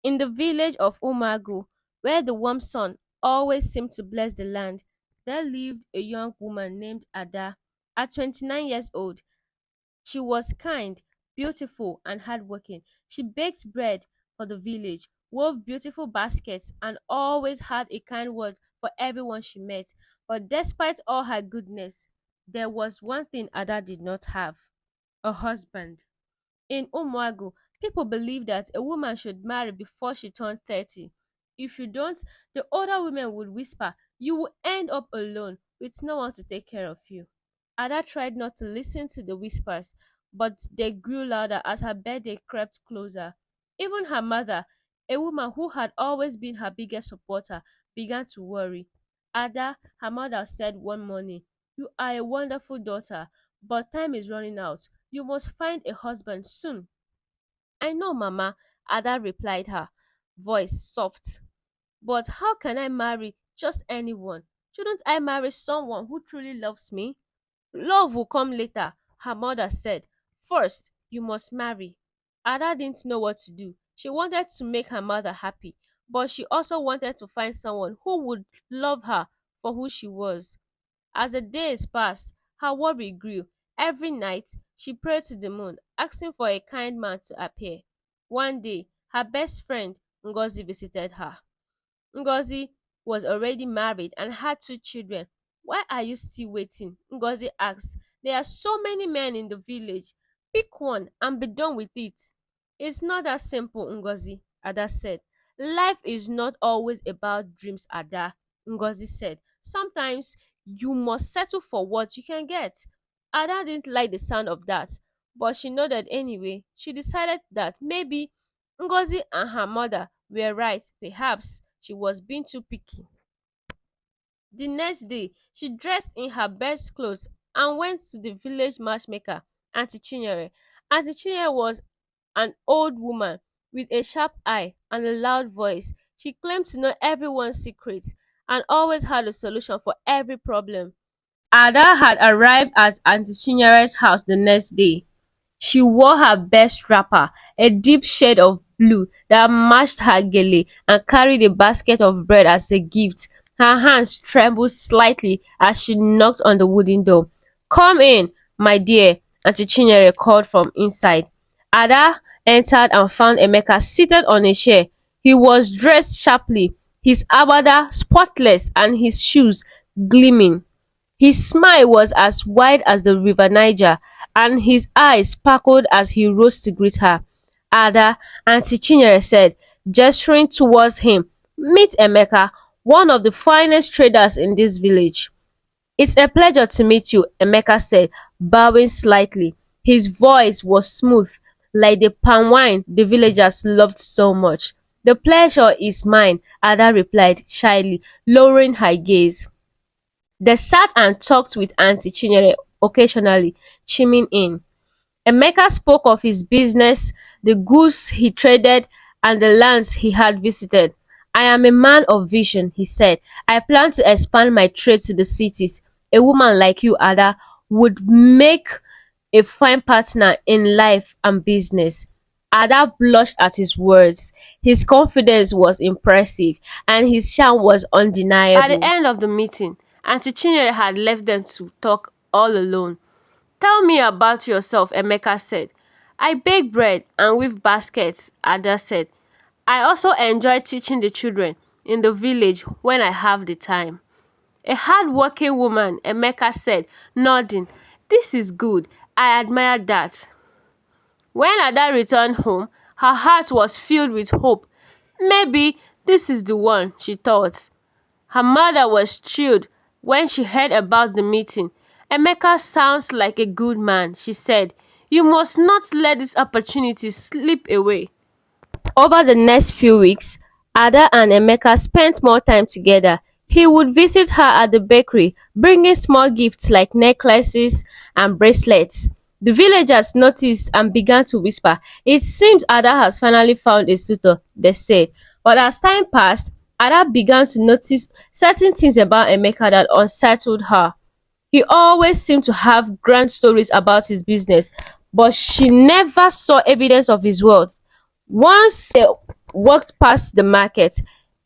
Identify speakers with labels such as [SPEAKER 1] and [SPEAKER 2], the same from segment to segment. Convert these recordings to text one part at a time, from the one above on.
[SPEAKER 1] In the village of Umagu, where the warm sun always seemed to bless the land, there lived a young woman named Ada. At 29 years old, she was kind, beautiful, and hardworking. She baked bread for the village, wove beautiful baskets, and always had a kind word for everyone she met. But despite all her goodness, there was one thing Ada did not have: a husband. In Umuagu, people believe that a woman should marry before she turned 30. If you don't, the older women would whisper, you will end up alone with no one to take care of you. Ada tried not to listen to the whispers, but they grew louder as her birthday crept closer. Even her mother, a woman who had always been her biggest supporter, began to worry. Ada, her mother said one morning, you are a wonderful daughter, but time is running out. You must find a husband soon. I know, Mama, Ada replied, her voice soft. But how can I marry just anyone? Shouldn't I marry someone who truly loves me? Love will come later, her mother said. First, you must marry. Ada didn't know what to do. She wanted to make her mother happy, but she also wanted to find someone who would love her for who she was. As the days passed, her worry grew. Every night, she prayed to the moon, asking for a kind man to appear. One day, her best friend, Ngozi, visited her. Ngozi was already married and had two children. Why are you still waiting? Ngozi asked. There are so many men in the village. Pick one and be done with it. It's not that simple, Ngozi, Ada said. Life is not always about dreams, Ada, Ngozi said. Sometimes you must settle for what you can get. Ada didn't like the sound of that, but she nodded anyway. She decided that maybe Ngozi and her mother were right. Perhaps she was being too picky. The next day, she dressed in her best clothes and went to the village matchmaker, Auntie Chinyere. Auntie Chinyere was an old woman with a sharp eye and a loud voice. She claimed to know everyone's secrets and always had a solution for every problem. Ada had arrived at Auntie Chinyere's house the next day. She wore her best wrapper, a deep shade of blue that matched her gele, and carried a basket of bread as a gift. Her hands trembled slightly as she knocked on the wooden door. Come in, my dear, Auntie Chinyere called from inside. Ada entered and found Emeka seated on a chair. He was dressed sharply, his agbada spotless and his shoes gleaming. His smile was as wide as the river Niger, and his eyes sparkled as he rose to greet her. Ada, Auntie Chinyere said, gesturing towards him, meet Emeka, one of the finest traders in this village. It's a pleasure to meet you, Emeka said, bowing slightly. His voice was smooth, like the palm wine the villagers loved so much. The pleasure is mine, Ada replied shyly, lowering her gaze. They sat and talked with Auntie Chinyere, occasionally chiming in. Emeka spoke of his business, the goods he traded, and the lands he had visited. I am a man of vision, he said. I plan to expand my trade to the cities. A woman like you, Ada, would make a fine partner in life and business. Ada blushed at his words. His confidence was impressive, and his charm was undeniable. At the end of the meeting, Auntie Chinyere had left them to talk all alone. Tell me about yourself, Emeka said. I bake bread and weave baskets, Ada said. I also enjoy teaching the children in the village when I have the time. A hard-working woman, Emeka said, nodding. This is good. I admire that. When Ada returned home, her heart was filled with hope. Maybe this is the one, she thought. Her mother was thrilled when she heard about the meeting. Emeka sounds like a good man, she said. You must not let this opportunity slip away. Over the next few weeks, Ada and Emeka spent more time together. He would visit her at the bakery, bringing small gifts like necklaces and bracelets. The villagers noticed and began to whisper, it seems Ada has finally found a suitor, they said. But as time passed, Ada began to notice certain things about Emeka that unsettled her. He always seemed to have grand stories about his business, but she never saw evidence of his wealth. Once walked past the market.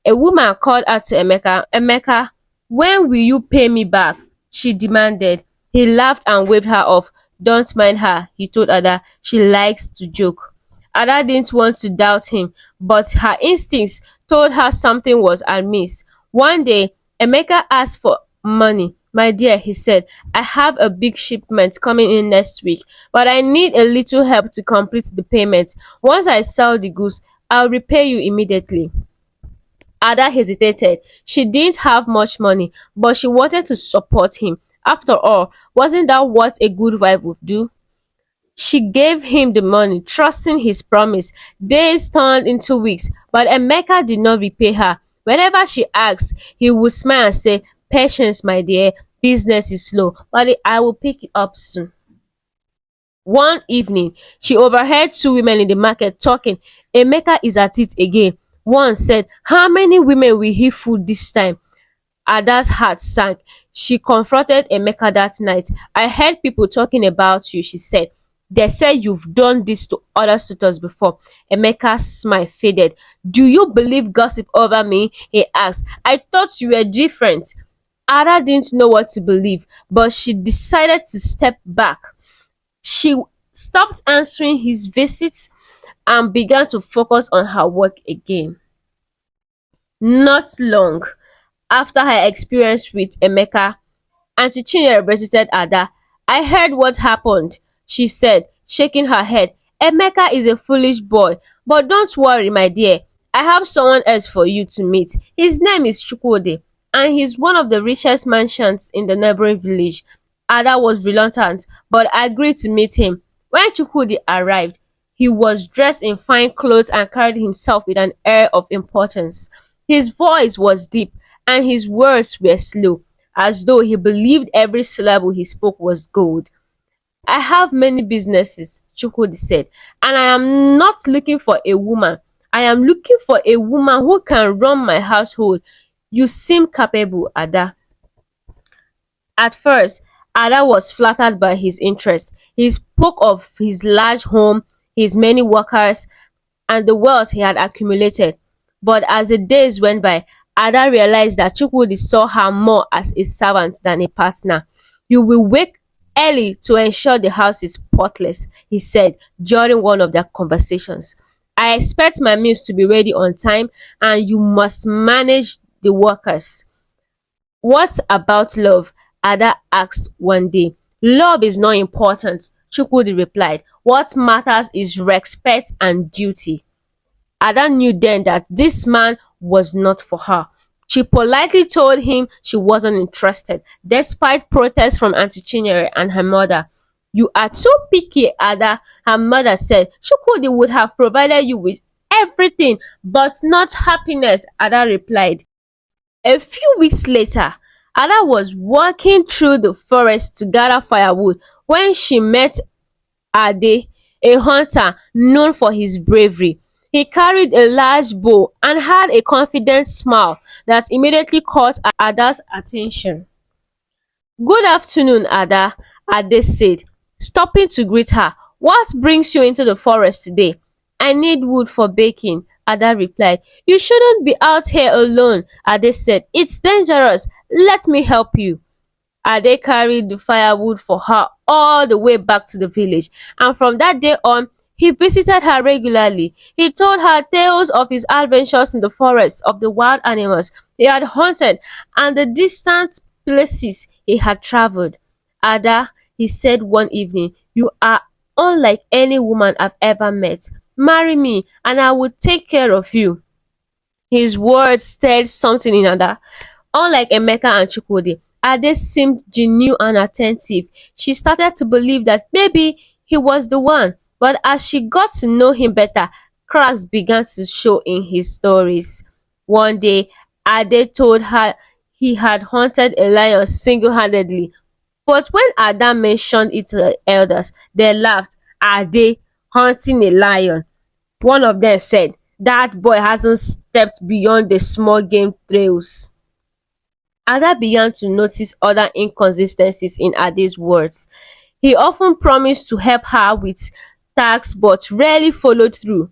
[SPEAKER 1] A woman called out to Emeka, "Emeka, when will you pay me back?" she demanded. He laughed and waved her off. "Don't mind her," he told Ada. "She likes to joke." Ada didn't want to doubt him, but her instincts told her something was amiss. One day, Emeka asked for money. "My dear," he said, "I have a big shipment coming in next week, but I need a little help to complete the payment. Once I sell the goods, I'll repay you immediately." Ada hesitated. She didn't have much money, but she wanted to support him. After all, wasn't that what a good wife would do? She gave him the money, trusting his promise. Days turned into weeks, but Emeka did not repay her. Whenever she asked, he would smile and say, "Patience, my dear. Business is slow, but I will pick it up soon." One evening, she overheard two women in the market talking. "Emeka is at it again." One said, "How many women will he fool this time?" Ada's heart sank. She confronted Emeka that night. "I heard people talking about you," she said. "They say you've done this to other suitors before." Emeka's smile faded. "Do you believe gossip over me?" he asked. "I thought you were different." Ada didn't know what to believe, but she decided to step back. She stopped answering his visits and began to focus on her work again. Not long after her experience with Emeka, Aunty Chinyere visited Ada. "I heard what happened," she said, shaking her head. "Emeka is a foolish boy, but don't worry, my dear. I have someone else for you to meet. His name is Chukwudi, and he's one of the richest merchants in the neighboring village." Ada was reluctant, but agreed to meet him. When Chukwudi arrived, he was dressed in fine clothes and carried himself with an air of importance. His voice was deep, and his words were slow, as though he believed every syllable he spoke was gold. "I have many businesses," Chukwudi said, "and I am not looking for a woman. I am looking for a woman who can run my household. You seem capable, Ada." At first, Ada was flattered by his interest. He spoke of his large home, his many workers, and the wealth he had accumulated. But as the days went by, Ada realized that Chukwudi saw her more as a servant than a partner. "You will wake early to ensure the house is spotless," he said during one of their conversations. "I expect my meals to be ready on time, and you must manage the workers." "What about love?" Ada asked one day. "Love is not important," Chukwudi replied. "What matters is respect and duty." Ada knew then that this man was not for her. She politely told him she wasn't interested, despite protests from Aunty Chinyere and her mother. "You are too picky, Ada," her mother said. "Chukwudi would have provided you with everything, but not happiness," Ada replied. A few weeks later, Ada was walking through the forest to gather firewood when she met Ade, a hunter known for his bravery. He carried a large bow and had a confident smile that immediately caught Ada's attention. "Good afternoon, Ada," Ade said, stopping to greet her. "What brings you into the forest today?" "I need wood for baking," Ada replied. "You shouldn't be out here alone," Ade said. "It's dangerous. Let me help you." Ade carried the firewood for her all the way back to the village, and from that day on, he visited her regularly. He told her tales of his adventures in the forest, of the wild animals he had hunted, and the distant places he had traveled. "Ada," he said one evening, "you are unlike any woman I've ever met. Marry me, and I will take care of you." His words stirred something in Ada. Unlike Emeka and Chukwudi, Ade seemed genuine and attentive. She started to believe that maybe he was the one. But as she got to know him better, cracks began to show in his stories. One day, Ade told her he had hunted a lion single-handedly. But when Ada mentioned it to the elders, they laughed. "Ade hunting a lion?" One of them said. "That boy hasn't stepped beyond the small game trails." Ada began to notice other inconsistencies in Ade's words. He often promised to help her with tasks but rarely followed through.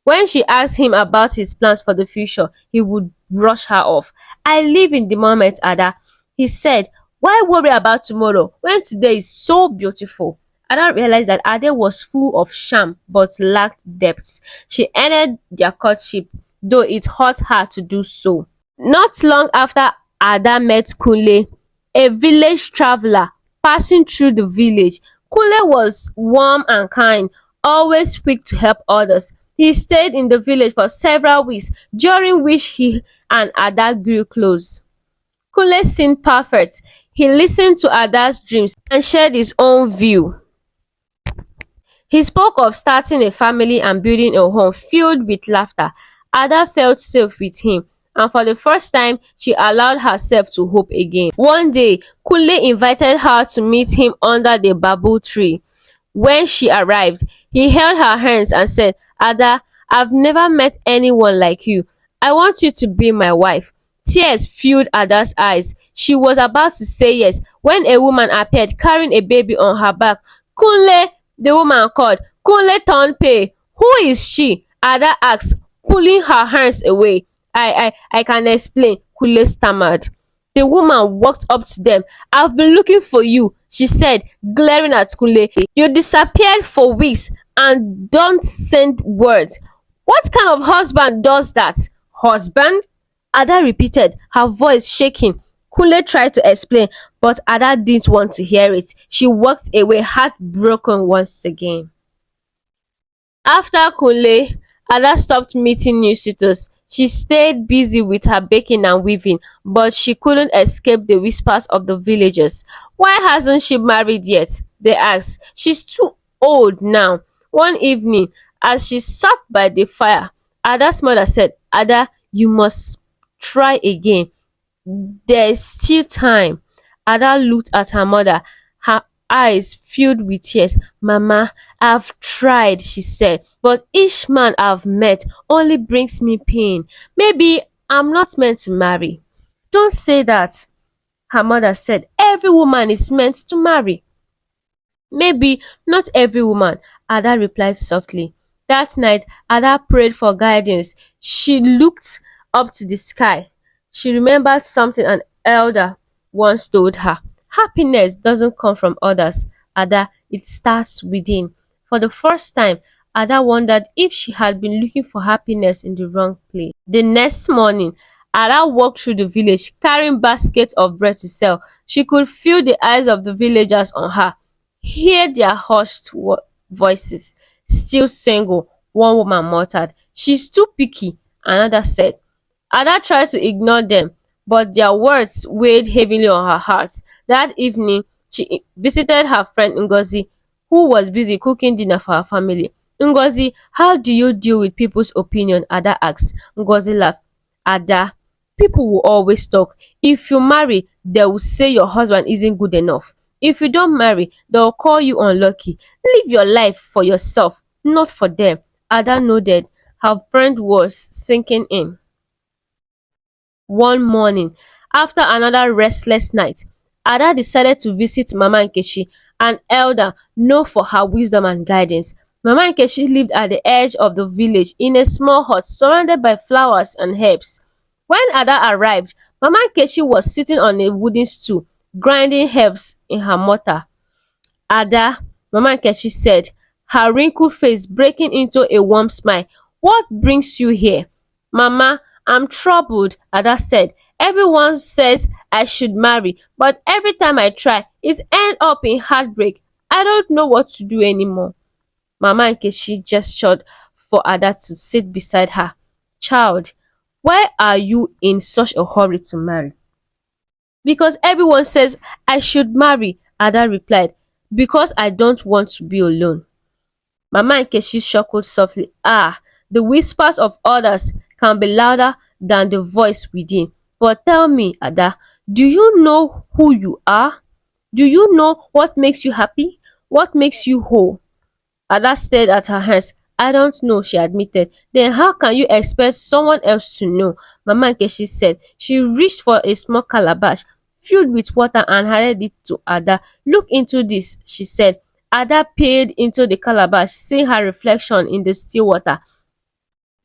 [SPEAKER 1] When she asked him about his plans for the future, he would brush her off. I live in the moment, Ada. He said, why worry about tomorrow when today is so beautiful? Ada realized that Ade was full of charm but lacked depth. She ended their courtship, though it hurt her to do so. Not long after Ada met Kunle, a village traveler passing through the village. Kunle was warm and kind, always quick to help others. He stayed in the village for several weeks, during which he and Ada grew close. Kunle seemed perfect. He listened to Ada's dreams and shared his own view. He spoke of starting a family and building a home filled with laughter. Ada felt safe with him, and for the first time she allowed herself to hope again. One day, Kunle invited her to meet him under the bamboo tree. When she arrived, he held her hands and said, Ada, I've never met anyone like you. I want you to be my wife. Tears filled Ada's eyes. She was about to say yes when a woman appeared carrying a baby on her back. Kunle, the woman called. Kunle turned pale. Who is she? Ada asked, pulling her hands away. I can explain, Kunle stammered. The woman walked up to them. I've been looking for you, she said, glaring at Kunle. You disappeared for weeks and don't send words. What kind of husband does that? Husband? Ada repeated, her voice shaking. Kunle tried to explain, but Ada didn't want to hear it. She walked away heartbroken once again. After Kunle, Ada stopped meeting new suitors. She stayed busy with her baking and weaving, but she couldn't escape the whispers of the villagers. Why hasn't she married yet? They asked. She's too old now. One evening, as she sat by the fire, Ada's mother said, Ada, you must try again. There's still time. Ada looked at her mother, her eyes filled with tears. Mama, I've tried, she said, but each man I've met only brings me pain. Maybe I'm not meant to marry. Don't say that, her mother said. Every woman is meant to marry. Maybe not every woman, Ada replied softly. That night, Ada prayed for guidance. She looked up to the sky. She remembered something an elder once told her. Happiness doesn't come from others, Ada, it starts within. For the first time, Ada wondered if she had been looking for happiness in the wrong place. The next morning, Ada walked through the village carrying baskets of bread to sell. She could feel the eyes of the villagers on her, hear their hushed voices. Still single, one woman muttered. She's too picky, another said. Ada tried to ignore them, but their words weighed heavily on her heart. That evening, she visited her friend Ngozi, who was busy cooking dinner for her family. Ngozi, how do you deal with people's opinion? Ada asked. Ngozi laughed. Ada, people will always talk. If you marry, they will say your husband isn't good enough. If you don't marry, they'll call you unlucky. Live your life for yourself, not for them. Ada nodded. Her friend was sinking in. One morning, after another restless night, Ada decided to visit Mama Nkechi, an elder known for her wisdom and guidance. Mama Nkechi lived at the edge of the village in a small hut surrounded by flowers and herbs. When Ada arrived, Mama Nkechi was sitting on a wooden stool, grinding herbs in her mortar. Ada, Mama Nkechi said, her wrinkled face breaking into a warm smile. What brings you here? Mama, I'm troubled, Ada said. Everyone says I should marry, but every time I try, it ends up in heartbreak. I don't know what to do anymore. Mama Nkechi gestured for Ada to sit beside her. Child, why are you in such a hurry to marry? Because everyone says I should marry, Ada replied. Because I don't want to be alone. Mama Nkechi chuckled softly. Ah, the whispers of others can be louder than the voice within. But tell me, Ada, do you know who you are? Do you know what makes you happy? What makes you whole? Ada stared at her hands. I don't know, she admitted. Then how can you expect someone else to know? Mama Nkechi said. She reached for a small calabash filled with water and handed it to Ada. Look into this, she said. Ada peered into the calabash, seeing her reflection in the still water.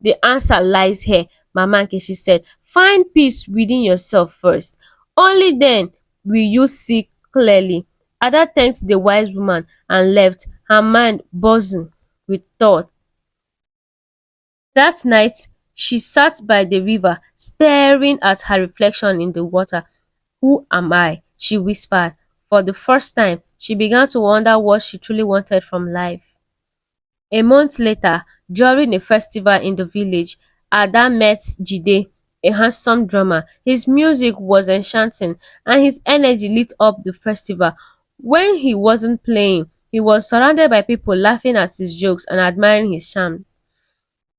[SPEAKER 1] The answer lies here, Mama Nkechi said. Find peace within yourself first. Only then will you see clearly. Ada thanked the wise woman and left, her mind buzzing with thought. That night, she sat by the river, staring at her reflection in the water. Who am I? She whispered. For the first time, she began to wonder what she truly wanted from life. A month later, during a festival in the village, Ada met Jide, a handsome drummer. His music was enchanting and his energy lit up the festival. When he wasn't playing, he was surrounded by people laughing at his jokes and admiring his charm.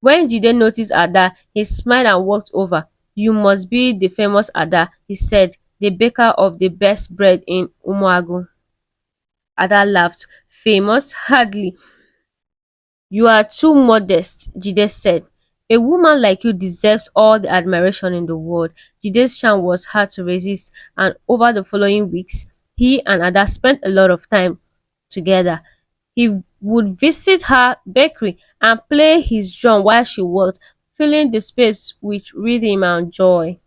[SPEAKER 1] When Jide noticed Ada, he smiled and walked over. You must be the famous Ada, he said, the baker of the best bread in Umuagu. Ada laughed. Famous? Hardly. You are too modest, Jide said. A woman like you deserves all the admiration in the world. Jide's charm was hard to resist, and over the following weeks, he and Ada spent a lot of time together. He would visit her bakery and play his drum while she worked, filling the space with rhythm and joy.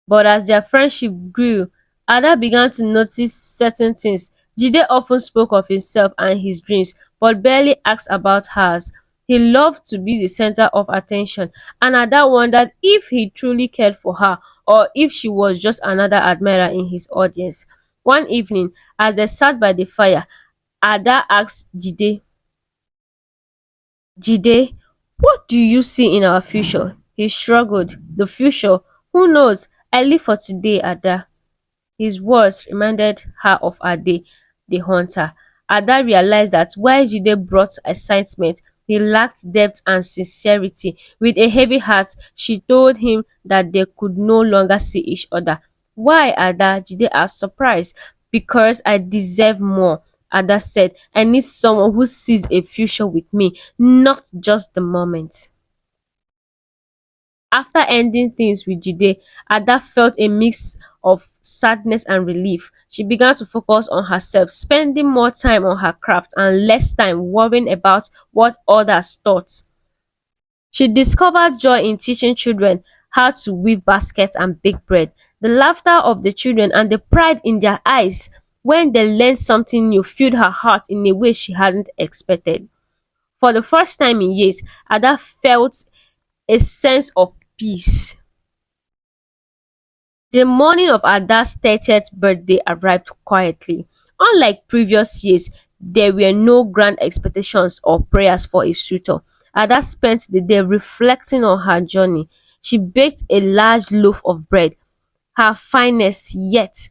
[SPEAKER 1] But as their friendship grew, Ada began to notice certain things. Jide often spoke of himself and his dreams, but barely asked about hers. He loved to be the center of attention, and Ada wondered if he truly cared for her or if she was just another admirer in his audience. One evening, as they sat by the fire, Ada asked Jide, what do you see in our future? He shrugged. The future? Who knows? I live for today, Ada. His words reminded her of Ade, the hunter. Ada realized that while Jide brought excitement, he lacked depth and sincerity. With a heavy heart, she told him that they could no longer see each other. Why, Ada? Jide asked, surprised. Because I deserve more, Ada said. I need someone who sees a future with me, not just the moment. After ending things with Jide, Ada felt a mix of sadness and relief. She began to focus on herself, spending more time on her craft and less time worrying about what others thought. She discovered joy in teaching children how to weave baskets and bake bread. The laughter of the children and the pride in their eyes when they learned something new filled her heart in a way she hadn't expected. For the first time in years, Ada felt a sense of peace. The morning of Ada's 30th birthday arrived quietly. Unlike previous years, there were no grand expectations or prayers for a suitor. Ada spent the day reflecting on her journey. She baked a large loaf of bread, her finest yet,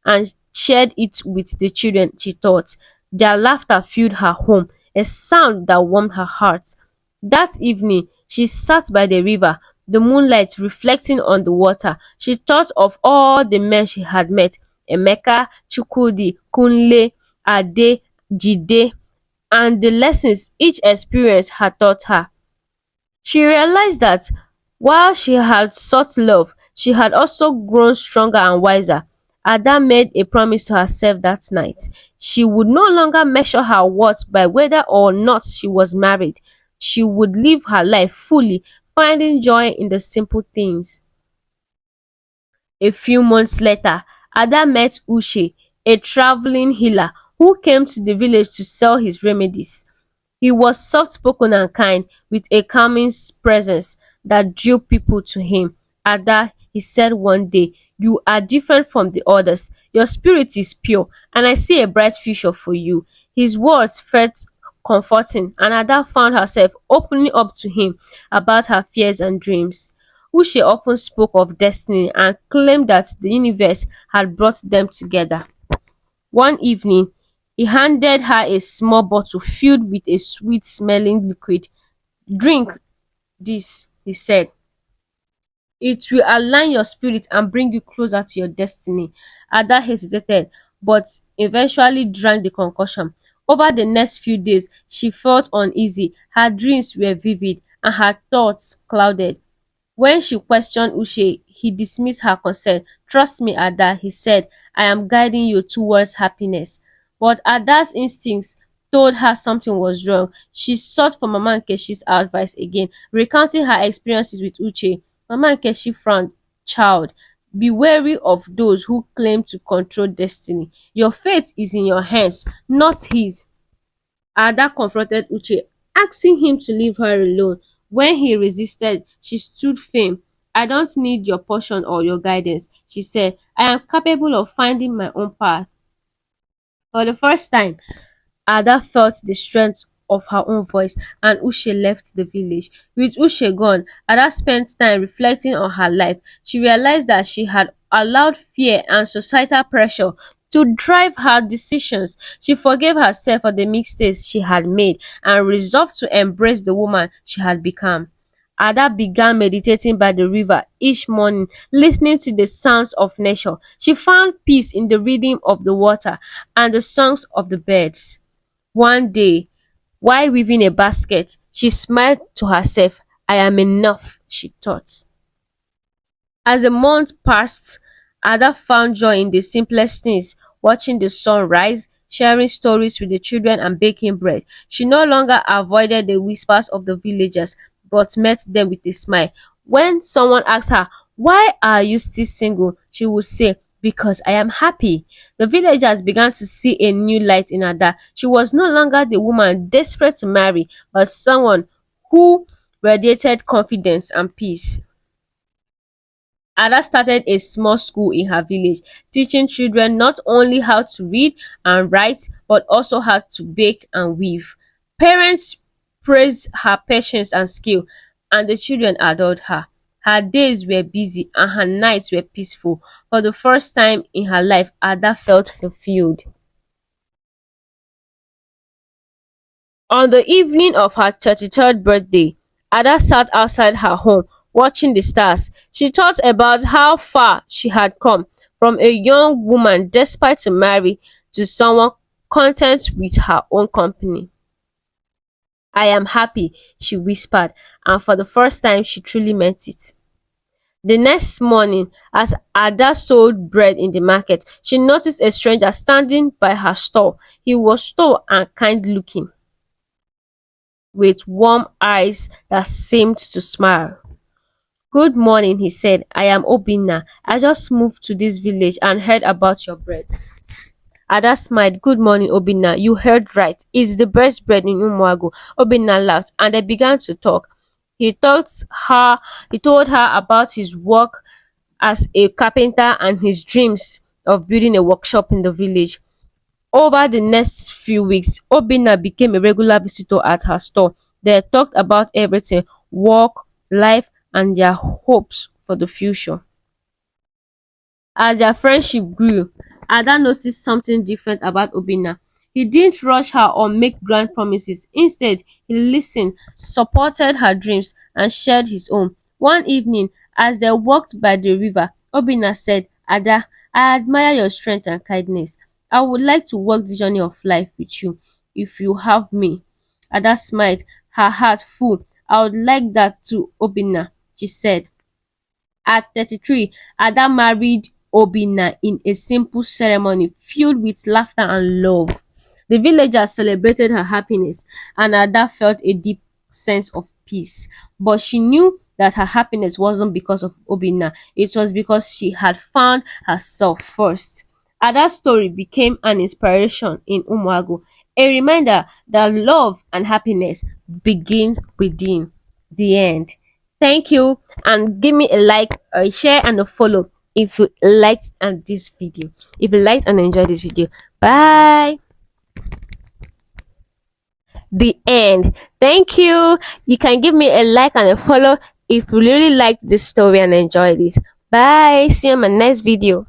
[SPEAKER 1] and shared it with the children, she thought. Their laughter filled her home, a sound that warmed her heart. That evening, she sat by the river, the moonlight reflecting on the water. She thought of all the men she had met, Emeka, Chukwudi, Kunle, Ade, Jide, and the lessons each experience had taught her. She realized that while she had sought love, she had also grown stronger and wiser. Ada made a promise to herself that night. She would no longer measure her worth by whether or not she was married. She would live her life fully, finding joy in the simple things. A few months later, Ada met Uche, a traveling healer who came to the village to sell his remedies. He was soft-spoken and kind, with a calming presence that drew people to him. Ada, he said one day, you are different from the others. Your spirit is pure, and I see a bright future for you. His words felt comforting, and Ada found herself opening up to him about her fears and dreams. Uche often spoke of destiny and claimed that the universe had brought them together. One evening, he handed her a small bottle filled with a sweet-smelling liquid. Drink this, he said. It will align your spirit and bring you closer to your destiny. Ada hesitated, but eventually drank the concoction. Over the next few days, she felt uneasy. Her dreams were vivid and her thoughts clouded. When she questioned Uche, he dismissed her concern. Trust me, Ada, he said, I am guiding you towards happiness. But Ada's instincts told her something was wrong. She sought for Mama Nkeshi's advice again, recounting her experiences with Uche. Mama Nkechi frowned. Child, be wary of those who claim to control destiny. Your fate is in your hands, not his. Ada confronted Uche, asking him to leave her alone. When he resisted, she stood firm. I don't need your portion or your guidance, she said. I am capable of finding my own path. For the first time, Ada felt the strength of her own voice, and Uche left the village. With Uche gone, Ada spent time reflecting on her life. She realized that she had allowed fear and societal pressure to drive her decisions. She forgave herself for the mistakes she had made and resolved to embrace the woman she had become. Ada began meditating by the river each morning, listening to the sounds of nature. She found peace in the rhythm of the water and the songs of the birds. One day, while weaving a basket, she smiled to herself. I am enough, she thought. As the months passed, Ada found joy in the simplest things, watching the sun rise, sharing stories with the children and baking bread. She no longer avoided the whispers of the villagers, but met them with a smile. When someone asked her, why are you still single? She would say, because I am happy. The villagers began to see a new light in Ada. She was no longer the woman desperate to marry, but someone who radiated confidence and peace. Ada started a small school in her village, teaching children not only how to read and write, but also how to bake and weave. Parents praised her patience and skill, and the children adored her. Her days were busy and her nights were peaceful. For the first time in her life, Ada felt fulfilled. On the evening of her 33rd birthday, Ada sat outside her home watching the stars. She thought about how far she had come from a young woman desperate to marry to someone content with her own company. I am happy, she whispered, and for the first time she truly meant it. The next morning, as Ada sold bread in the market, she noticed a stranger standing by her stall. He was tall and kind looking, with warm eyes that seemed to smile. Good morning, he said. I am Obinna. I just moved to this village and heard about your bread. Ada smiled. Good morning, Obinna. You heard right. It's the best bread in Umuagu. Obinna laughed and they began to talk. He told her about his work as a carpenter and his dreams of building a workshop in the village. Over the next few weeks, Obinna became a regular visitor at her store. They talked about everything: work, life, and their hopes for the future. As their friendship grew, Ada noticed something different about Obinna. He didn't rush her or make grand promises. Instead, he listened, supported her dreams, and shared his own. One evening, as they walked by the river, Obinna said, Ada, I admire your strength and kindness. I would like to walk the journey of life with you if you have me. Ada smiled, her heart full. I would like that too, Obinna, she said. At 33, Ada married Obinna in a simple ceremony filled with laughter and love. The villagers celebrated her happiness, and Ada felt a deep sense of peace. But she knew that her happiness wasn't because of Obinna, it was because she had found herself first. Ada's story became an inspiration in Umuagu, a reminder that love and happiness begins within. The end. Thank you, and give me a like, a share, and a follow if you liked this video. If you liked and enjoyed this video. Bye. The end. Thank you. You can give me a like and a follow if you really liked this story and enjoyed it. Bye. See you in my next video.